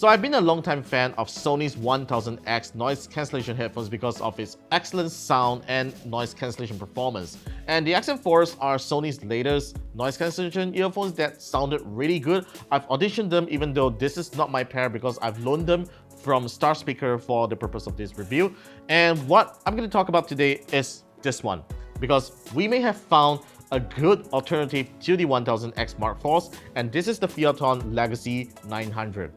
So I've been a long-time fan of Sony's 1000X noise cancellation headphones because of its excellent sound and noise cancellation performance. And the XM4s are Sony's latest noise cancellation earphones that sounded really good. I've auditioned them even though this is not my pair because I've loaned them from Star Speaker for the purpose of this review. And what I'm going to talk about today is this one, because we may have found a good alternative to the 1000X Mark IVs, and this is the Phiaton Legacy 900.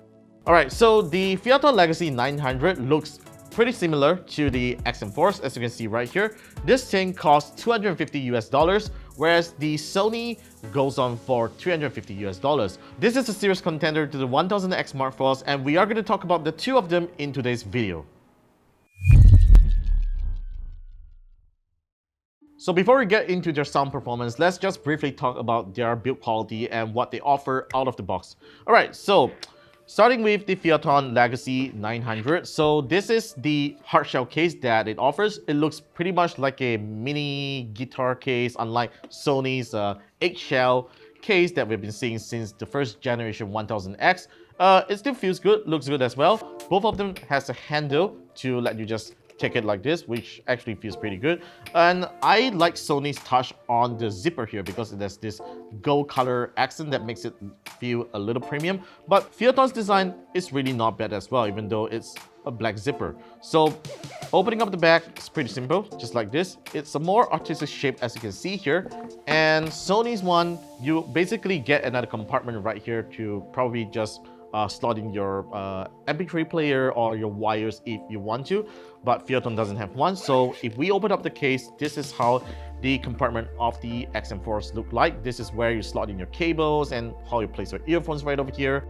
Alright, so the Phiaton Legacy 900 looks pretty similar to the XM4s, as you can see right here. This thing costs $250 US, whereas the Sony goes on for $350 US. This is a serious contender to the 1000X Mark IVs, and we are going to talk about the two of them in today's video. So before we get into their sound performance, let's just briefly talk about their build quality and what they offer out of the box. Alright, so starting with the Phiaton Legacy 900. So this is the hard shell case that it offers. It looks pretty much like a mini guitar case, unlike Sony's eggshell case that we've been seeing since the first generation 1000X. It still feels good, looks good as well. Both of them has a handle to let you just take it like this, which actually feels pretty good. And I like Sony's touch on the zipper here because it has this gold color accent that makes it feel a little premium. But Phiaton's design is really not bad as well, even though it's a black zipper. So opening up the back is pretty simple, just like this. It's a more artistic shape, as you can see here. And Sony's one, you basically get another compartment right here to probably just slot in your MP3 player or your wires if you want to, but Phiaton doesn't have one. So if we open up the case, this is how the compartment of the XM4s look like. This is where you slot in your cables and how you place your earphones right over here.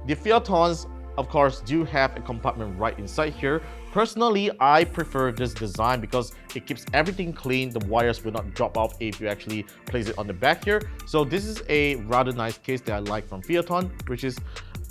The Phiatons, of course, do have a compartment right inside here. Personally, I prefer this design because it keeps everything clean. The wires will not drop off if you actually place it on the back here. So this is a rather nice case that I like from Phiaton, which is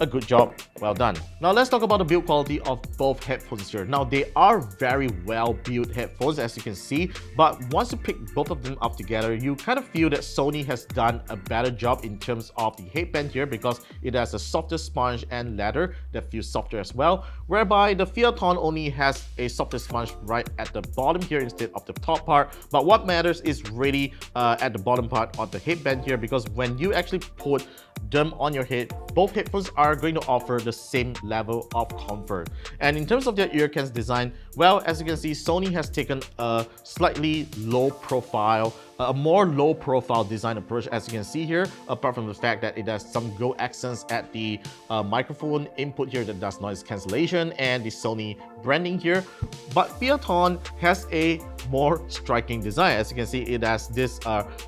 a good job, well done. Now let's talk about the build quality of both headphones here. Now they are very well built headphones, as you can see, but once you pick both of them up together, you kind of feel that Sony has done a better job in terms of the headband here because it has a softer sponge and leather that feels softer as well, whereby the Phiaton only has a softer sponge right at the bottom here instead of the top part. But what matters is really at the bottom part of the headband here, because when you actually put them on your head, both headphones are going to offer the same level of comfort. And in terms of their ear cans design, well, as you can see, Sony has taken a slightly low profile, a more low profile design approach, as you can see here, apart from the fact that it has some gold accents at the microphone input here that does noise cancellation and the Sony branding here. But Phiaton has a more striking design. As you can see, it has this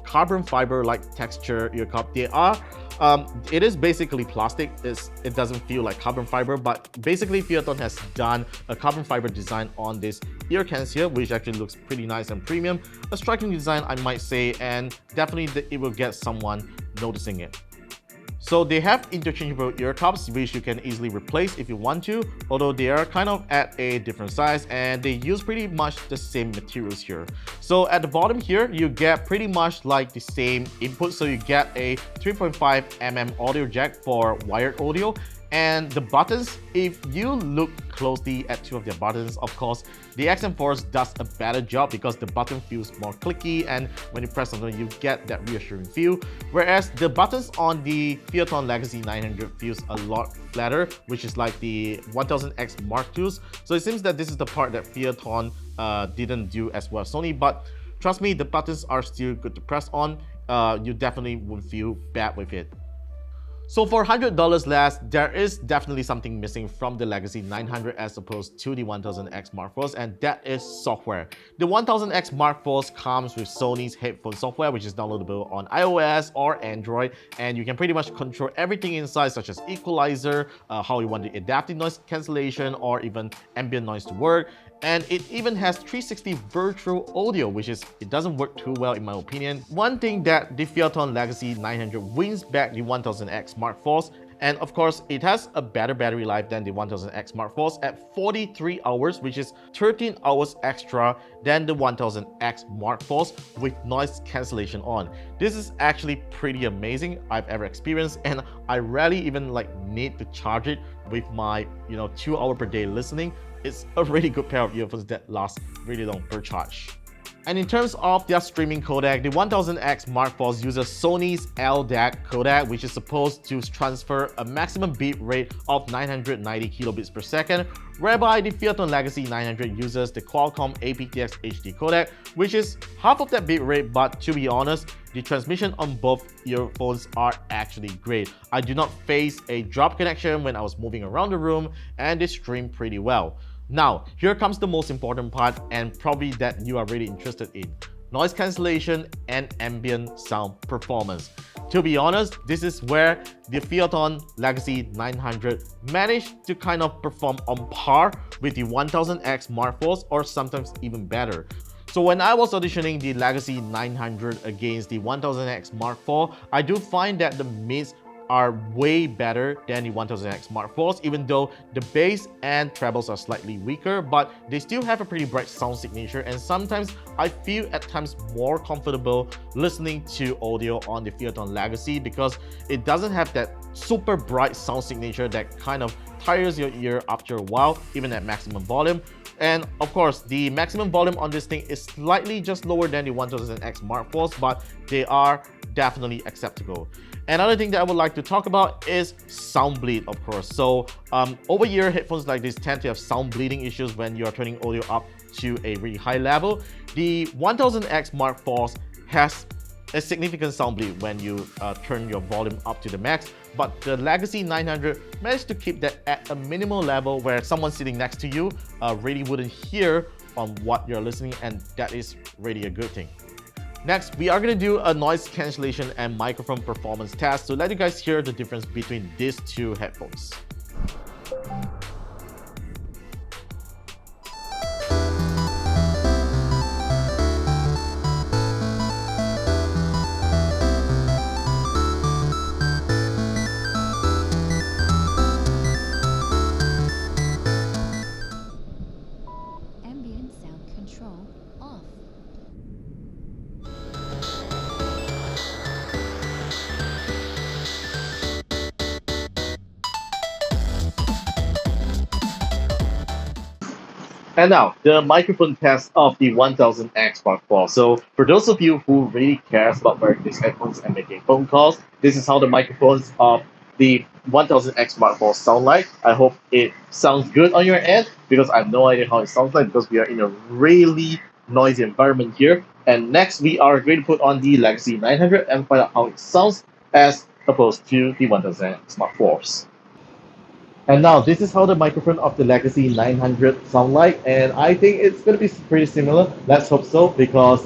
carbon fiber like texture ear cup. It is basically plastic. It doesn't feel like carbon fiber, but basically Phiaton has done a carbon fiber design on this ear cans here, which actually looks pretty nice and premium. A striking design, I might say, and definitely it will get someone noticing it. So they have interchangeable ear cups, which you can easily replace if you want to, although they are kind of at a different size and they use pretty much the same materials here. So at the bottom here, you get pretty much like the same input. So you get a 3.5mm audio jack for wired audio. And the buttons, if you look closely at two of their buttons, of course, the XM4s does a better job because the button feels more clicky, and when you press on them, you get that reassuring feel. Whereas the buttons on the Phiaton Legacy 900 feels a lot flatter, which is like the 1000X Mark IIs. So it seems that this is the part that Phiaton didn't do as well as Sony, but trust me, the buttons are still good to press on. You definitely won't feel bad with it. So for $100 less, there is definitely something missing from the Legacy 900 as opposed to the 1000X Mark IVs, and that is software. The 1000X Mark IVs comes with Sony's headphone software, which is downloadable on iOS or Android, and you can pretty much control everything inside, such as equalizer, how you want the adaptive noise cancellation, or even ambient noise to work. And it even has 360 virtual audio, which it doesn't work too well in my opinion. One thing that the Phiaton Legacy 900 wins back the 1000X Mark IVs And of course, it has a better battery life than the 1000X Mark IVs at 43 hours, which is 13 hours extra than the 1000X Mark IVs with noise cancellation on. This is actually pretty amazing I've ever experienced, and I rarely even need to charge it with my 2 hour per day listening. It's a really good pair of earphones that last really long per charge. And in terms of their streaming codec, the 1000X Mark IVs uses Sony's LDAC codec, which is supposed to transfer a maximum bit rate of 990 kilobits per second, whereby the Phiaton Legacy 900 uses the Qualcomm aptX HD codec, which is half of that bit rate, but to be honest, the transmission on both earphones are actually great. I do not face a drop connection when I was moving around the room, and they stream pretty well. Now, here comes the most important part, and probably that you are really interested in: noise cancellation and ambient sound performance. To be honest, this is where the Phiaton Legacy 900 managed to kind of perform on par with the 1000X Mark IVs, or sometimes even better. So when I was auditioning the Legacy 900 against the 1000X Mark IV, I do find that the mids are way better than the 1000X Mark IVs, even though the bass and trebles are slightly weaker, but they still have a pretty bright sound signature, and sometimes I feel at times more comfortable listening to audio on the Phiaton Legacy because it doesn't have that super bright sound signature that kind of tires your ear after a while, even at maximum volume. And of course, the maximum volume on this thing is slightly just lower than the 1000X Mark IVs, but they are definitely acceptable. Another thing that I would like to talk about is sound bleed, of course. So over-ear headphones like this tend to have sound bleeding issues when you are turning audio up to a really high level. The 1000X Mark IVs has a significant sound bleed when you turn your volume up to the max, but the Legacy 900 managed to keep that at a minimal level where someone sitting next to you really wouldn't hear on what you're listening, and that is really a good thing. Next, we are going to do a noise cancellation and microphone performance test to let you guys hear the difference between these two headphones. Ambient sound control off. And now, the microphone test of the 1000X Mark IV. So for those of you who really cares about wearing these headphones and making phone calls, this is how the microphones of the 1000X Mark IV sound like. I hope it sounds good on your end, because I have no idea how it sounds like because we are in a really noisy environment here. And next, we are going to put on the Legacy 900 and find out how it sounds as opposed to the 1000X Mark IVs. And now, this is how the microphone of the Legacy 900 sound like, and I think it's going to be pretty similar. Let's hope so, because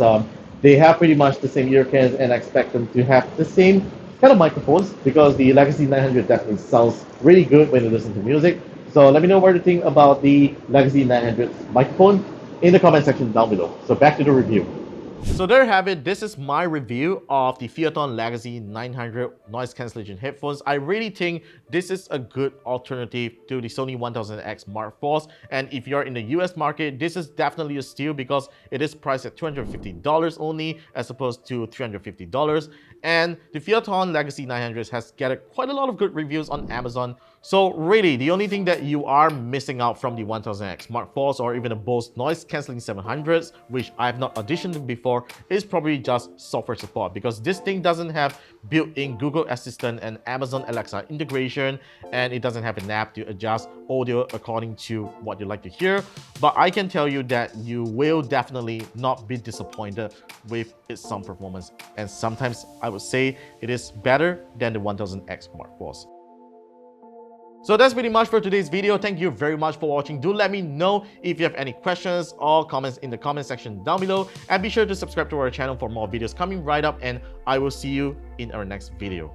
they have pretty much the same ear cans, and I expect them to have the same kind of microphones, because the Legacy 900 definitely sounds really good when you listen to music. So let me know what you think about the Legacy 900 microphone in the comment section down below. So back to the review. So there you have it. This is my review of the Phiaton Legacy 900 noise cancellation headphones. I really think this is a good alternative to the Sony 1000X Mark IVs. And if you're in the US market, this is definitely a steal because it is priced at $250 only as opposed to $350. And the Phiaton Legacy 900 has gathered quite a lot of good reviews on Amazon. So really, the only thing that you are missing out from the 1000X Mark IVs or even the Bose noise cancelling 700s, which I have not auditioned before, is probably just software support, because this thing doesn't have built-in Google Assistant and Amazon Alexa integration, and it doesn't have an app to adjust audio according to what you like to hear. But I can tell you that you will definitely not be disappointed with its sound performance, and sometimes I would say it is better than the 1000X Mark IVs. So that's pretty much for today's video. Thank you very much for watching. Do let me know if you have any questions or comments in the comment section down below, and be sure to subscribe to our channel for more videos coming right up, and I will see you in our next video.